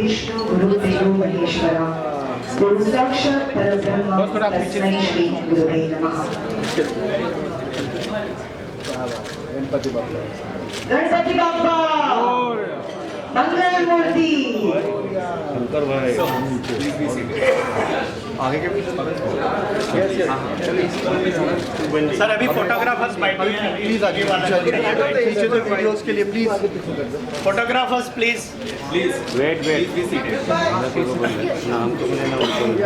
Vishnu Guru Devo Maheshwara Guru Sakshat Parabrahma Tasmai Shri Gurave Namaha. Ganpati Bappa Ganpati Bappa मंगल मूर्ति शंकर भाई आगे के sir अभी फोटोग्राफर्स बैठे हैं प्लीज आगे पीछे तो वीडियोस के लिए please photographers please wait be seated नाम तो बोले ना उनको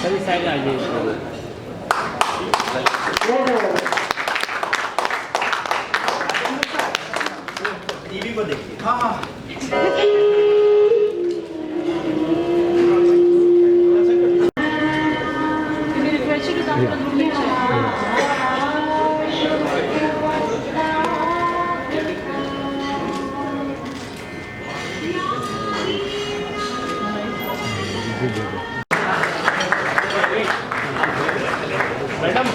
सभी साइड आ जाइए टीवी को देखिए मैडम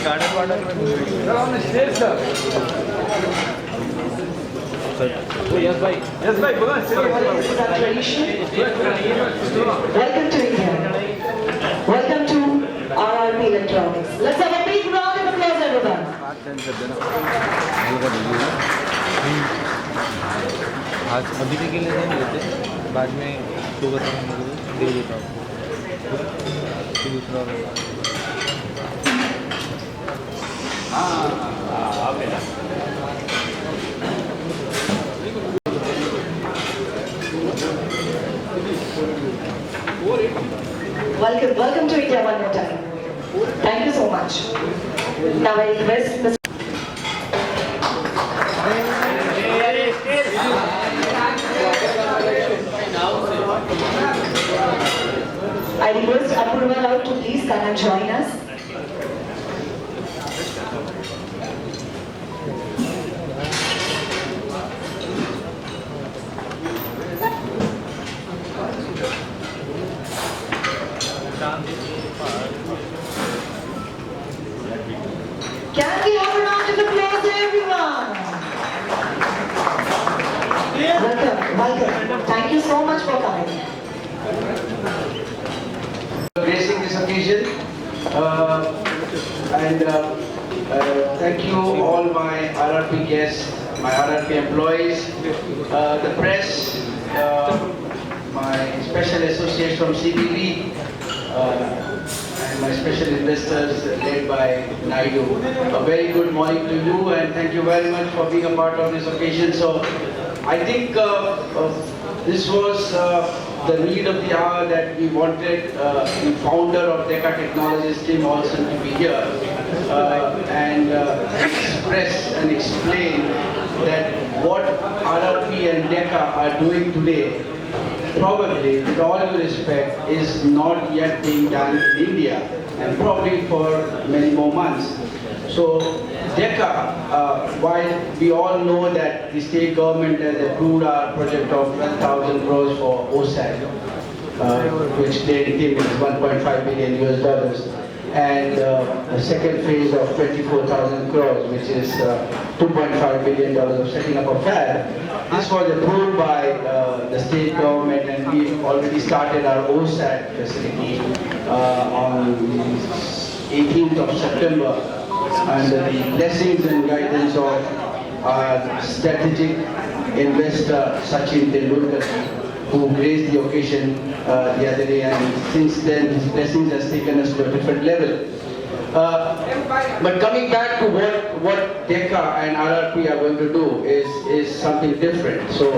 गार्डन वार्डन यस भाई Welcome to India. Welcome to RRP Electronics. Let's have a big round of applause, everyone. आज अभी के लिए नहीं लेते बाद में तो बताऊँ दे देता हूँ दूसरा Welcome to India one more time. Thank you so much. Now I request Mr. I request Apurva Rao to please come and join us. Can we have a round of applause, everyone? Welcome. Thank you so much for coming. Gracing this occasion, and thank you all my RRP guests, my RRP employees, the press, my special associates from CBB, and my special investors led by Naidu. A very good morning to you, and thank you very much for being a part of this occasion. So I think this was the need of the hour that we wanted the founder of Deca Technologies, Tim Olsen, to be here and express and explain that what RRP and Deca are doing today, probably, with all due respect, is not yet being done in India, and probably for many more months. So Deca, while we all know that the state government has approved our project of 12,000 crores for OSAT, which they think is 1.5 billion US dollars, and the second phase of 24,000 crores, which is 2.5 billion dollars of setting up a fab. This was approved by the state government, and we already started our OSAT facility on 18th of September. Under the blessings and guidance of our strategic investor Sachin Tendulkar, who graced the occasion the other day, and since then his blessings has taken us to a different level. But coming back to what Deca and RRP are going to do is something different. So,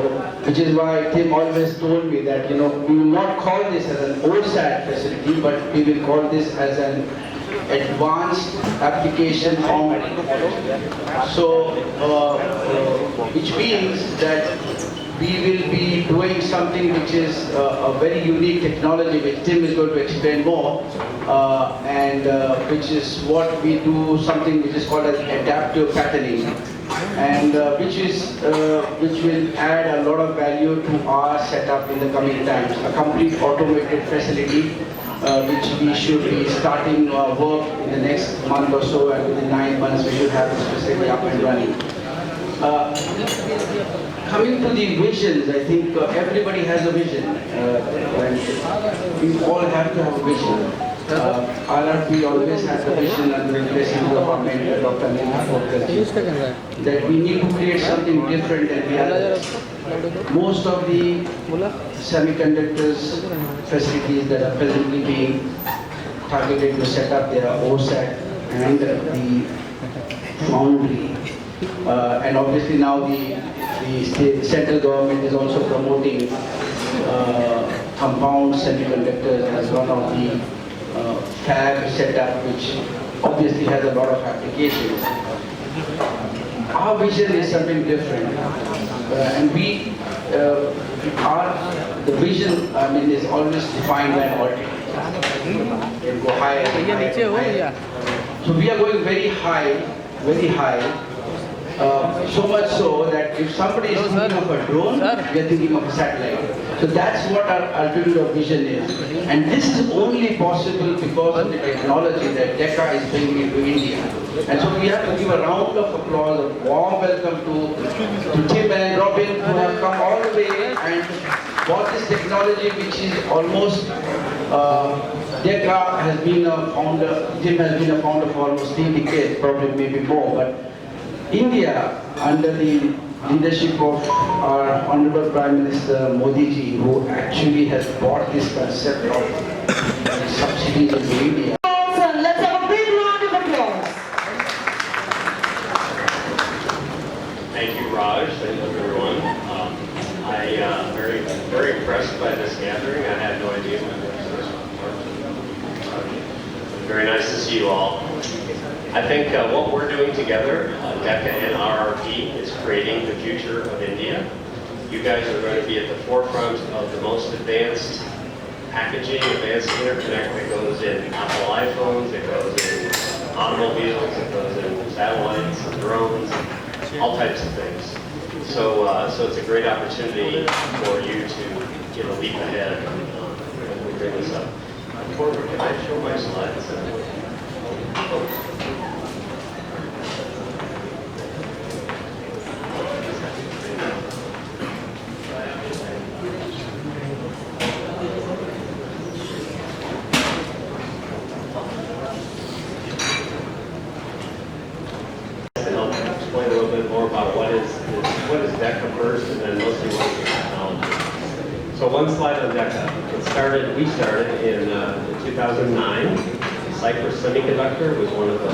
which is why Tim always told me that, we will not call this as an OSAT facility, but we will call this as an advanced application foundry. So, which means that we will be doing something which is a very unique technology, which Tim is going to explain more, and which is what we do, something which is called as adaptive patterning. and which will add a lot of value to our setup in the coming times. A complete automated facility, which we should be starting work in the next month or so, and within 9 months we should have this facility up and running. Coming to the visions, I think everybody has a vision. And we all have to have a vision. RRP always had the vision under the leadership of Dr. Neil, that we need to create something different than the others. Most of the semiconductors facilities that are presently being targeted to set up their OSAT and the foundry. And obviously now the central government is also promoting compound semiconductors as one of the fab setup, which obviously has a lot of applications. Our vision is something different, and we the vision, I mean, is always defined by altitude. It go higher, higher. So we are going very high, very high. So much so that if somebody is thinking of a drone, we are thinking of a satellite. So that's what our altitude of vision is. And this is only possible because of the technology that Deca is bringing into India. And so we have to give a round of applause, a warm welcome to Tim and Robin, who have come all the way and bought this technology, which is almost, Deca has been a founder, Tim has been a founder for almost 3 decades, probably maybe more. But India, under the leadership of our Honorable Prime Minister Modi ji, who actually has brought this concept of subsidies into India. Let's have a big round of applause. Thank you, Raj. Thank you, everyone. I am very impressed by this gathering. I had no idea when this was. Very nice to see you all. I think what we're doing together, Deca and RRP, is creating the future of India. You guys are going to be at the forefront of the most advanced packaging, advanced interconnect that goes in Apple iPhones, it goes in automobiles, it goes in satellites, drones, all types of things. So it's a great opportunity for you to get a leap ahead when we bring this up. Forward, can I show my slides? Explain a little bit more about what is Deca first, and then mostly what is the technology. So one slide on Deca. We started in 2009. Cypress Semiconductor was one of the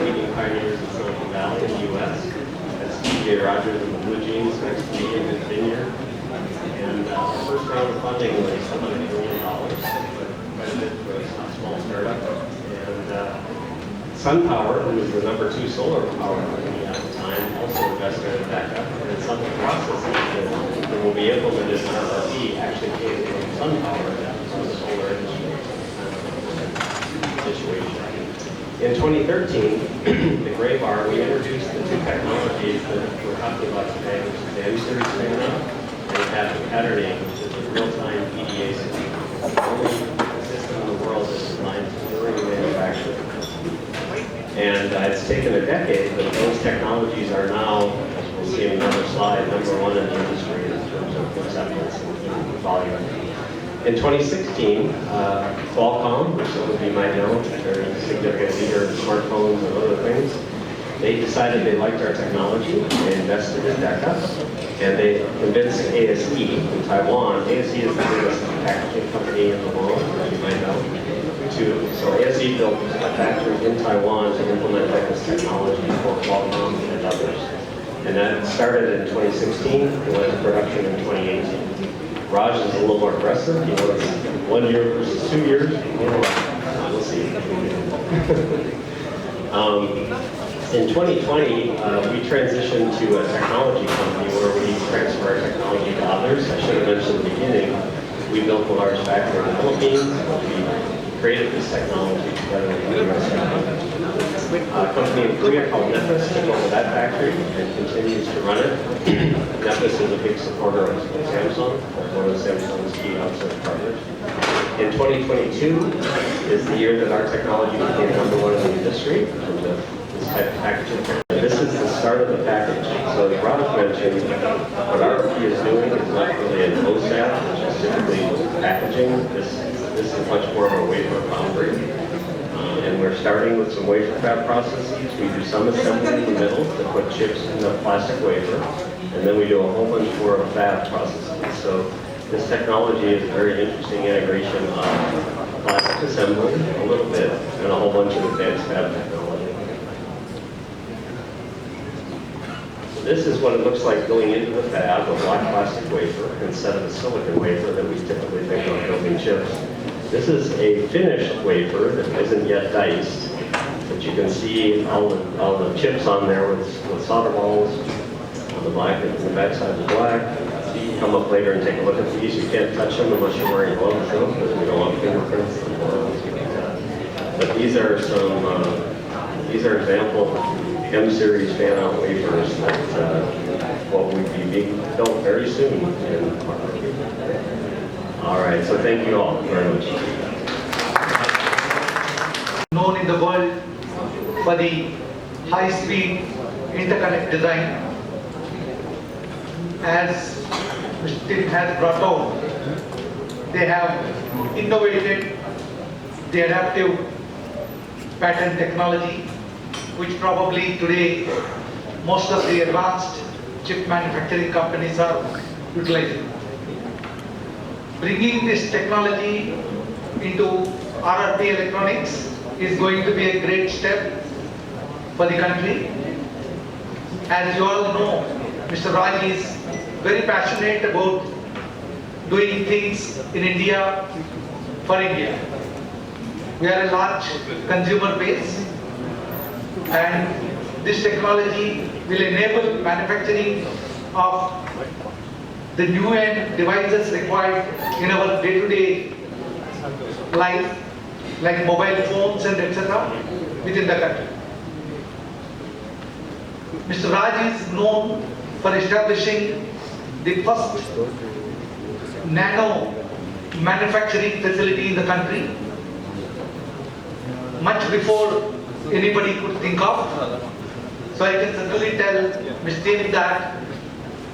leading pioneers in Silicon Valley in the U.S. That's DJ Rogers and the Blue Jeans next to me in his vineyard. And our first round of funding was $100 million, quite a bit for a small startup. And SunPower, who was the #2 solar power company at the time, also invested in Deca. And some of the processes that will be implemented in RRP actually came from SunPower, from the solar industry situation. In 2013, the gray bar, we introduced the 2 technologies that we're talking about today, which is the M-Series camera and adaptive patterning, which is a real-time PDA system. The only system in the world that's designed during manufacturing. And it's taken a decade, but those technologies are now, as we'll see in another slide, #1 in the industry in terms of acceptance and volume. In 2016, Qualcomm, which some of you might know, a very significant leader in smartphones and other things, they decided they liked our technology. They invested in Deca, and they convinced ASE in Taiwan. ASE is the biggest packaging company in the world, as you might know. So ASE built a factory in Taiwan to implement Deca's technology for Qualcomm and others. And that started in 2016 and went to production in 2018. Raj is a little more aggressive. He wants 1 year versus 2 years. We'll see. In 2020, we transitioned to a technology company where we transfer our technology to others. I should have mentioned at the beginning, we built a large factory in the Philippines. We created this technology together with the U.S. government. company in Korea called Nepes took over that factory and continues to run it. Nepes is a big supporter of Samsung, one of Samsung's key outside partners. In 2022 is the year that our technology became #1 in the industry in terms of this type of packaging. This is the start of the package. So as Raj mentioned, what RRP is doing is not really an OSAT, which is typically packaging. This is much more of a wafer foundry. And we're starting with some wafer fab processes. We do some assembly in the middle to put chips in the plastic wafer. And then we do a whole bunch more of fab processes. So this technology is a very interesting integration of plastic assembly, a little bit, and a whole bunch of advanced fab technology. So this is what it looks like going into the fab, a black plastic wafer instead of a silicon wafer that we typically think of building chips. This is a finished wafer that isn't yet diced, but you can see all the chips on there with solder balls on the black, and the backside is black. Come up later and take a look at these. You can't touch them unless you're wearing gloves, though, because we don't want fingerprints and oils. But these are example M-series fan-out wafers that will be being built very soon. All right, so thank you all very much. Known in the world for the high-speed interconnect design. As Mr. Tim has brought out, they have innovated the adaptive pattern technology, which probably today most of the advanced chip manufacturing companies are utilizing. Bringing this technology into RRP electronics is going to be a great step for the country. As you all know, Mr. Raj is very passionate about doing things in India for India. We are a large consumer base, and this technology will enable manufacturing of the new end devices required in our day-to-day life, like mobile phones and etc. within the country. Mr. Raj is known for establishing the first nano manufacturing facility in the country, much before anybody could think of. So I can certainly tell Mr. Tim that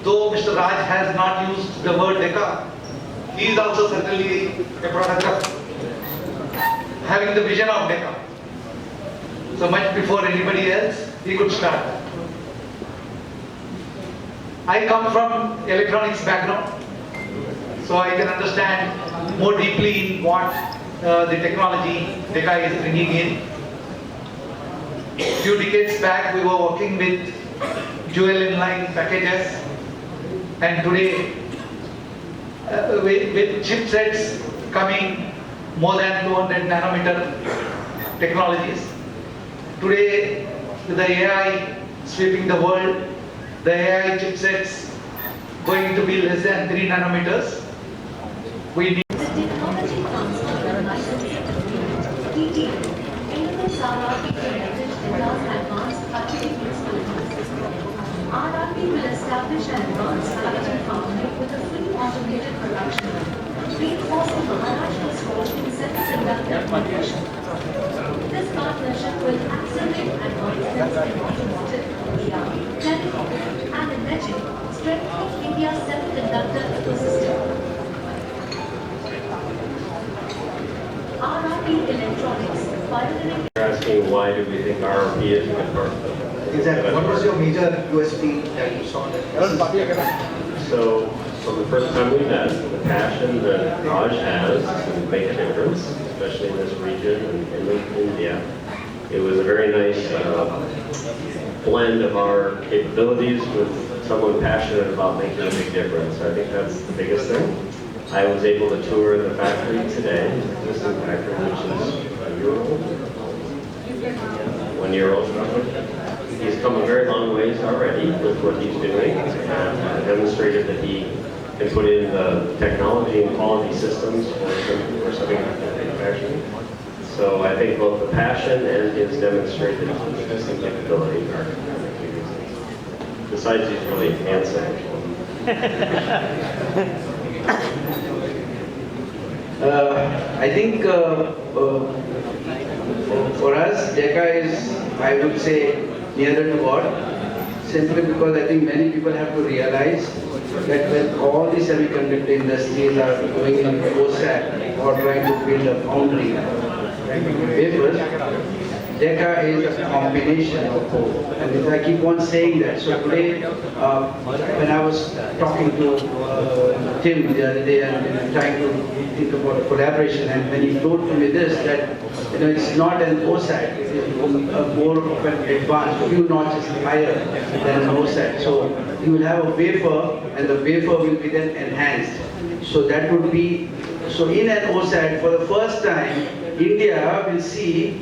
though Mr. Raj has not used the word Deca, he is also certainly a product of having the vision of Deca. So much before anybody else, he could start. I come from electronics background, so I can understand more deeply in what the technology Deca is bringing in. A few decades back, we were working with dual inline packages, and today, with chipsets coming more than 200 nanometer technologies, today with the AI sweeping the world, the AI chipsets going to be less than 3 nanometers. We need Technology transfer and licensing TT enables RRP to leverage Deca's advanced packaging capabilities. RRP will establish an advanced packaging foundry with a fully automated production line, reinforcing Maharashtra's role in semiconductor innovation. This partnership will accelerate advancements in automotive, AI, telecom, and imaging, strengthening India's semiconductor ecosystem. RRP Electronics, pioneering. You're asking why do we think RRP is a good partner? Exactly. What was your major USP that you saw that? So, from the first time we met, the passion that Raj has to make a difference, especially in this region and in India, it was a very nice blend of our capabilities with someone passionate about making a big difference. I think that's the biggest thing. I was able to tour the factory today, this is the factory which is a year old, 1 year old. He's come a very long ways already with what he's doing, and demonstrated that he can put in the technology and quality systems for something like manufacturing. So I think both the passion and his demonstrated existing capability are besides he's really handsome. I think for us, Deca is, I would say, nearer to God, simply because I think many people have to realize that when all the semiconductor industries are going in OSAT or trying to build a foundry wafers, Deca is a combination of both. And I keep on saying that. So today, when I was talking to Tim the other day and trying to think about collaboration, and when he told me this, that it's not an OSAT, it is more of an advanced, few notches higher than an OSAT. So you will have a wafer, and the wafer will be then enhanced. So that would be, so in an OSAT, for the first time, India will see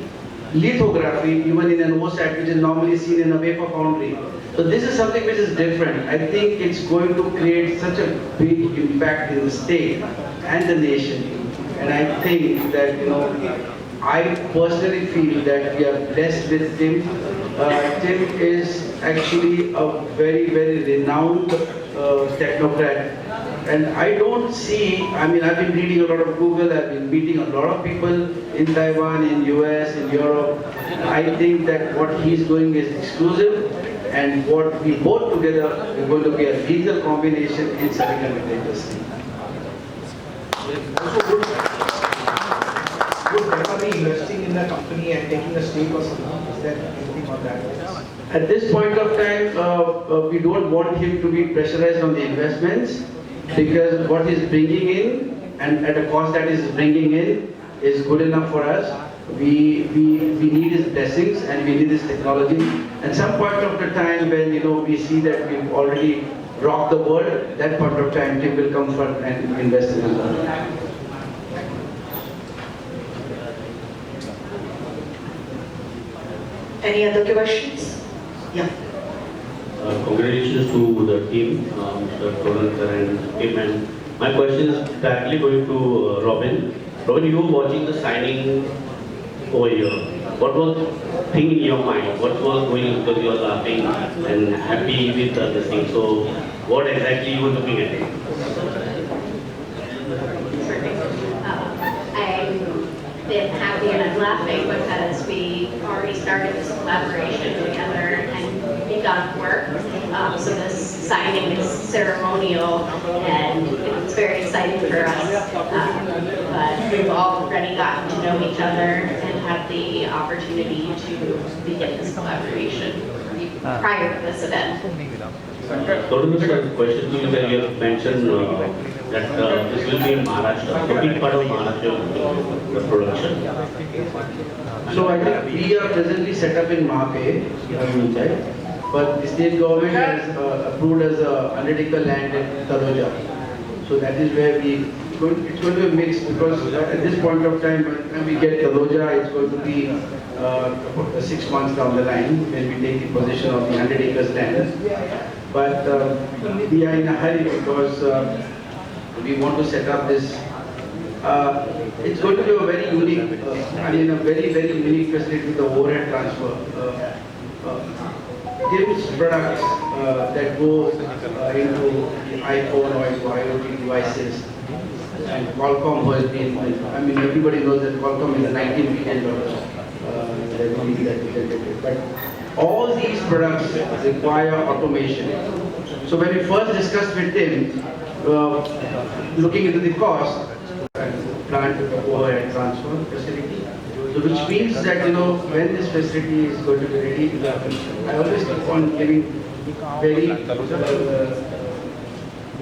lithography even in an OSAT, which is normally seen in a wafer foundry. So this is something which is different. I think it's going to create such a big impact in the state and the nation. And I think that, I personally feel that we are blessed with Tim. Tim is actually a very, very renowned technocrat. And I don't see, I've been reading a lot of Google, I've been meeting a lot of people in Taiwan, in US, in Europe. I think that what he's doing is exclusive, and what we both together are going to be a lethal combination in semiconductor industry. Would Deca be investing in the company and taking a stake or something? Is there anything on that? At this point of time, we don't want him to be pressurized on the investments, because what he's bringing in and at a cost that he's bringing in is good enough for us. We need his blessings and we need his technology. And some point of the time when we see that we've already rocked the world, that point of time Tim will come for and invest in us. Any other questions? Yeah. Congratulations to the team, Mr. Pranandkar and team. And my question is directly going to Robin. Robin, you were watching the signing over here. What was the thing in your mind? What was going on, because you were laughing and happy with this thing? So what exactly you were looking at? I'm been happy and I'm laughing because we already started this collaboration together and begun work. So this signing is ceremonial and it's very exciting for us. But we've already gotten to know each other and had the opportunity to begin this collaboration prior to this event. Sir, question to you that you have mentioned that this will be in Maharashtra, a big part of Maharashtra, the production. So I think we are presently set up in Mahape, but the state government has approved as a undertaker land in Taloja. So that is where it's going to be a mix, because at this point of time when we get Taloja, it's going to be 6 months down the line when we take the possession of the 100 acres land. But we are in a hurry because we want to set up this. It's going to be a very unique, a very, very unique facility with the overhead transfer. Tim's products that go into iPhone or into IoT devices, and Qualcomm has been, everybody knows that Qualcomm is a $19 billion revenue that we generated. But all these products require automation. So when we first discussed with Tim, looking into the cost, plant overhead transfer facility, so which means that when this facility is going to be ready, I always keep on giving very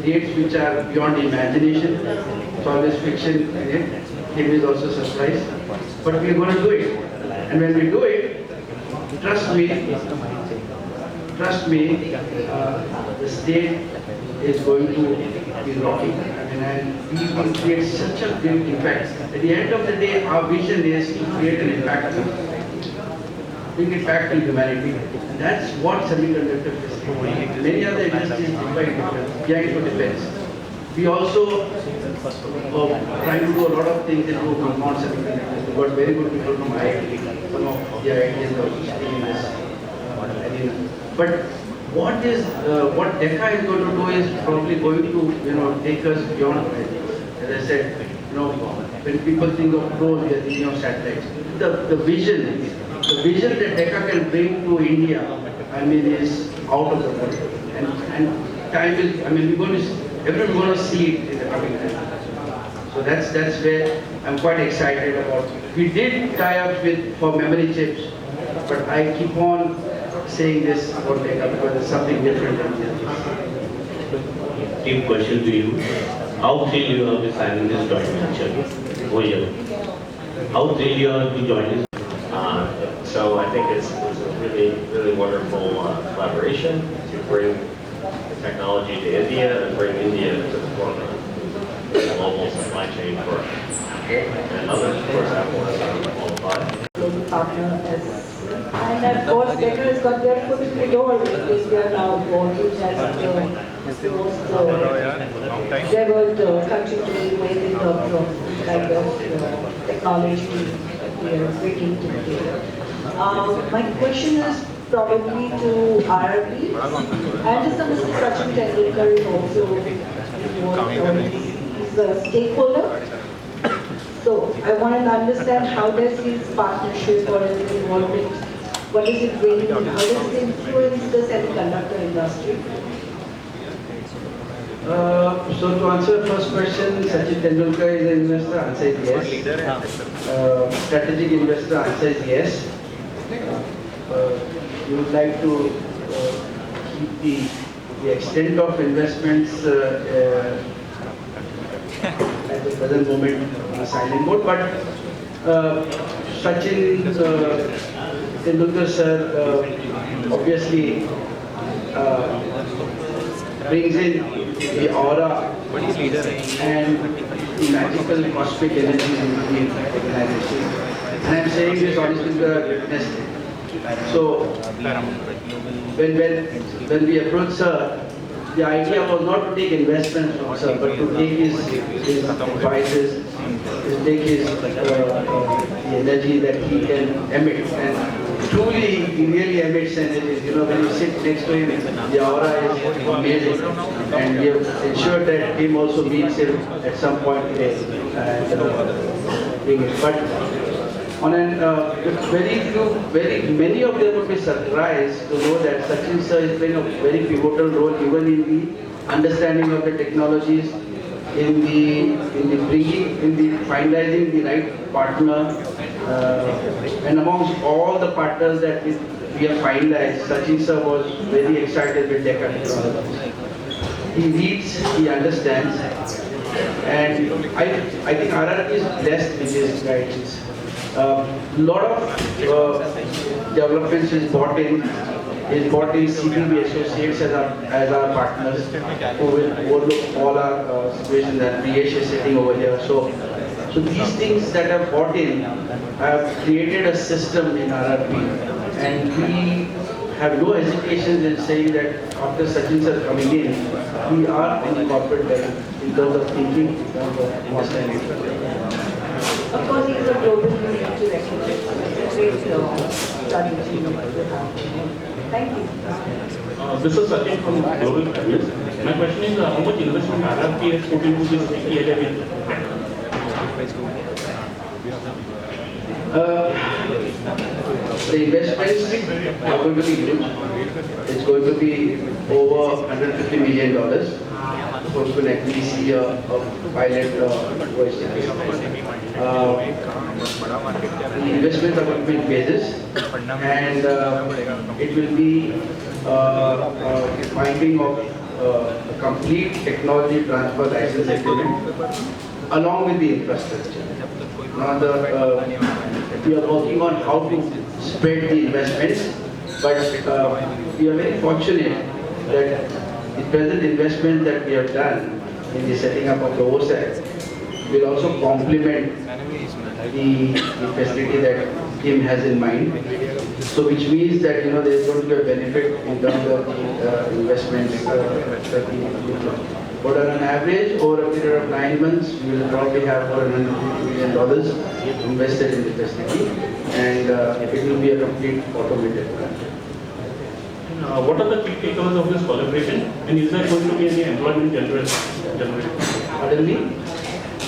dates which are beyond imagination. It's always fiction in it. Tim is also surprised, but we are going to do it. And when we do it, trust me, the state is going to be rocking. And we will create such a big impact. At the end of the day, our vision is to create an impact, bring impact in humanity. And that's what semiconductor is doing. Many other industries are for defense. We also try to do a lot of things in non-semiconductor. we've got very good people from IIT, some of the IITs are sitting in this arena. But what Deca is going to do is probably going to, take us beyond IIT. As I said, when people think of drones, they are thinking of satellites. The vision that Deca can bring to India, is out of the world. And time is, everyone's going to see it in the coming time. So that's where I'm quite excited about. We did tie up for memory chips, but I keep on saying this about Deca because it's something different than this. Team, question to you. How thrilled you are to signing this joint venture over here? How thrilled you are to join this? So I think it's a really, really wonderful collaboration to bring the technology to India and bring India to the forefront of the global supply chain for Apple and others. Of course, Apple has qualified. Global partner and of course Deca has got their foot in the door with India now, which has developed country to be within the kind of technology that we are bringing to the table. My question is probably to RRP. I understand Mr. Sachin Tendulkar is also involved, he's a stakeholder. So I want to understand how does his partnership or his involvement, what does it bring, how does it influence the semiconductor industry? So to answer the first question, Sachin Tendulkar is an investor, answer is yes. Strategic investor, answer is yes. We would like to keep the extent of investments at the present moment on a silent mode, but Sachin Tendulkar sir obviously brings in the aura and the magical cosmic energy in the organization. And I'm saying this honestly because so when we approached sir, the idea was not to take investments from sir, but to take his advices, to take the energy that he can emit. And truly, he really emits energy. When you sit next to him, the aura is amazing. And we have ensured that him also meets him at some point today. And bring it. But on very many of them would be surprised to know that Sachin sir is playing a very pivotal role even in the understanding of the technologies, in the finalizing the right partner, and amongst all the partners that we have finalized, Sachin sir was very excited with Deca Technologies. He reads, he understands, and I think RRP is blessed with his guidance. Lot of developments is brought in CPB Associates as our partners who will overlook all our situations, and Priyesh is sitting over here. So these things that are brought in have created a system in RRP, and we have no hesitations in saying that after Sachin sir coming in, we are on the corporate level in terms of thinking, in terms of understanding. Of course, he is a global director. It's a great strategy to have. Thank you. This is Sachin from Global Capital. My question is, how much investment RRP has put into this TLA with the investments are going to be huge. It's going to be over $150 million. So we will actually see a pilot voice. The investments are going to be in phases, and it will be finding of a complete technology transfer license agreement along with the infrastructure. Now we are working on how to spread the investments, but we are very fortunate that the present investment that we have done in the setting up of the OSAT will also complement the facility that Kim has in mind. So which means that there is going to be a benefit in terms of the investments that we But on an average, over a period of 9 months, we will probably have $450 million invested in the facility, and it will be a complete automated plant. What are the key takeaways of this collaboration? And is there going to be any employment generation? Pardon me?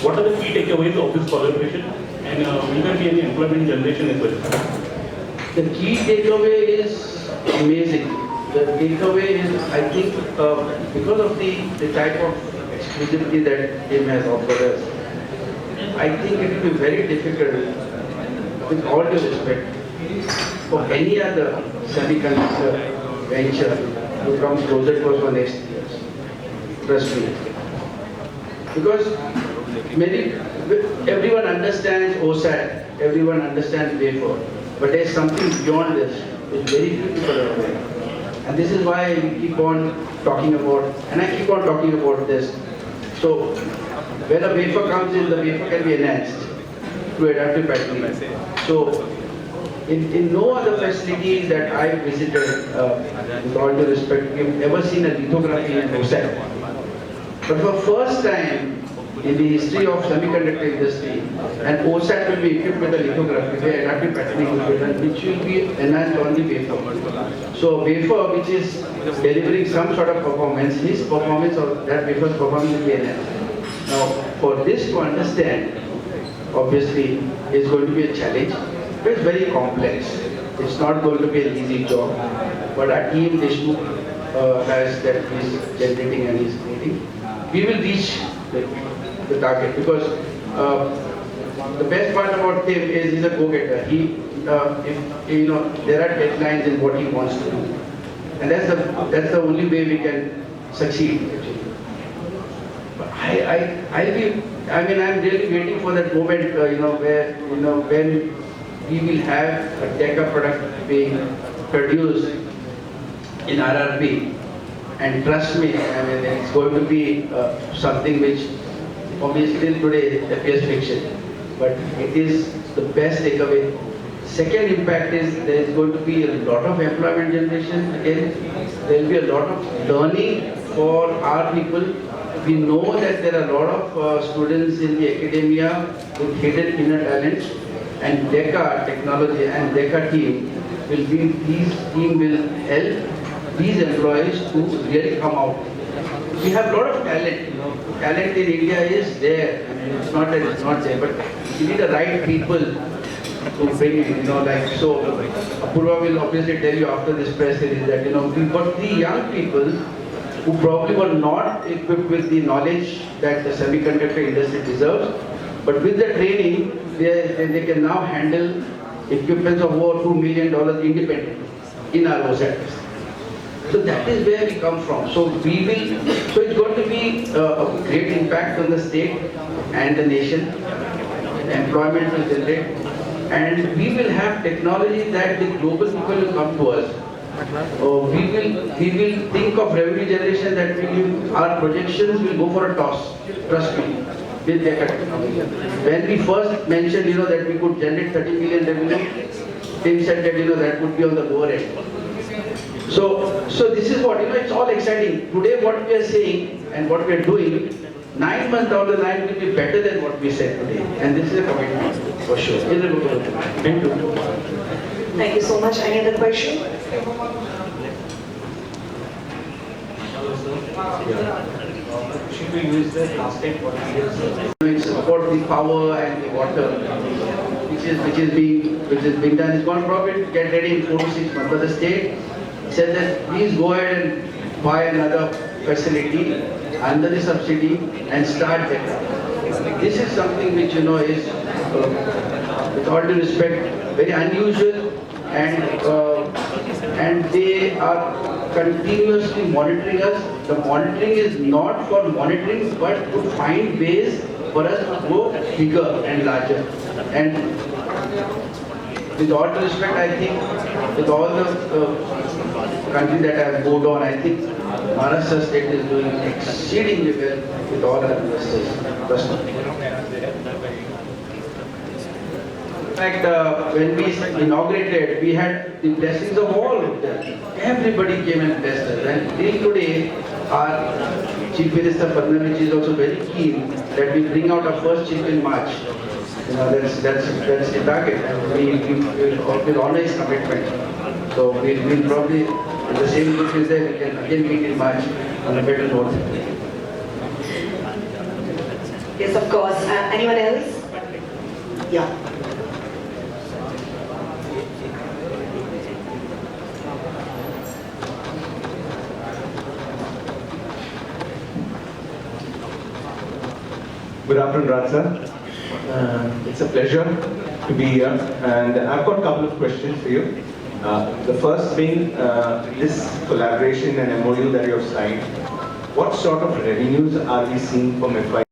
What are the key takeaways of this collaboration? And will there be any employment generation as well? The key takeaway is amazing. The takeaway is, I think, because of the type of exclusivity that TIM has offered us, I think it will be very difficult, with all due respect, for any other semiconductor venture to come closer to us for next years. Trust me. Because everyone understands OSAT, everyone understands wafer, but there's something beyond this, which is very critical out there. And this is why we keep on talking about, and I keep on talking about this. So, when a wafer comes in, the wafer can be enhanced through adaptive patterning. So, in no other facilities that I visited, with all due respect, we've ever seen a lithography in OSAT. But for the first time in the history of semiconductor industry, and OSAT will be equipped with a lithography where adaptive patterning will be done, which will be enhanced on the wafer. So a wafer which is delivering some sort of performance, his performance or that wafer's performance will be enhanced. Now, for this to understand, obviously, is going to be a challenge, but it's very complex. It's not going to be an easy job. But our team, Vishnu, has that he's generating and he's creating. We will reach the target, because the best part about him is he's a go-getter. If there are deadlines in what he wants to do, and that's the only way we can succeed. But I'm really waiting for that moment, where when we will have a Deca product being produced in RRP. And trust me, it's going to be something which obviously today appears fiction, but it is the best takeaway. Second impact is there is going to be a lot of employment generation. Again, there will be a lot of learning for our people. We know that there are a lot of students in the academia with hidden inner talents, and Deca technology and Deca team will help these employees to really come out. We have a lot of talent. Talent in India is there. It's not that it's not there, but you need the right people to bring it. So Apurva will obviously tell you after this press release that we've got 3 young people who probably were not equipped with the knowledge that the semiconductor industry deserves, but with the training, they can now handle equipments of over $2 million independently in our OSATs. So that is where we come from. So it's going to be a great impact on the state and the nation. Employment will generate, and we will have technology that the global people will come to us. We will think of revenue generation that our projections will go for a toss. Trust me. With Deca technology. When we first mentioned, that we could generate 30 million revenue, Tim said that that would be on the lower end. So this is what, it's all exciting. Today what we are saying and what we are doing, 9 months down the line will be better than what we said today. And this is a commitment, for sure. Thank you. Thank you so much. Any other question? Should we use the plastic for It's about the power and the water, which is being done. It's going to probably get ready in 4 to 6 months. But the state said that please go ahead and buy another facility under the subsidy and start Deca. This is something which is, with all due respect, very unusual, and they are continuously monitoring us. The monitoring is not for monitoring, but to find ways for us to go bigger and larger. And with all due respect, I think with all the countries that I have moved on, I think Maharashtra state is doing exceedingly well with all our investors. In fact, when we inaugurated, we had the blessings of all of them. Everybody came and blessed us. And till today, our Chief Minister Padnavich is also very keen that we bring out our first chip in March. You know, that's the target. We'll honor his commitment. So we'll probably, in the same group is there, we can again meet in March on a better note. Yes, of course. Anyone else? Yeah. Good afternoon, Raj sir. It's a pleasure to be here, and I've got a couple of questions for you. The first being this collaboration and MOU that you have signed. What sort of revenues are we seeing from FY?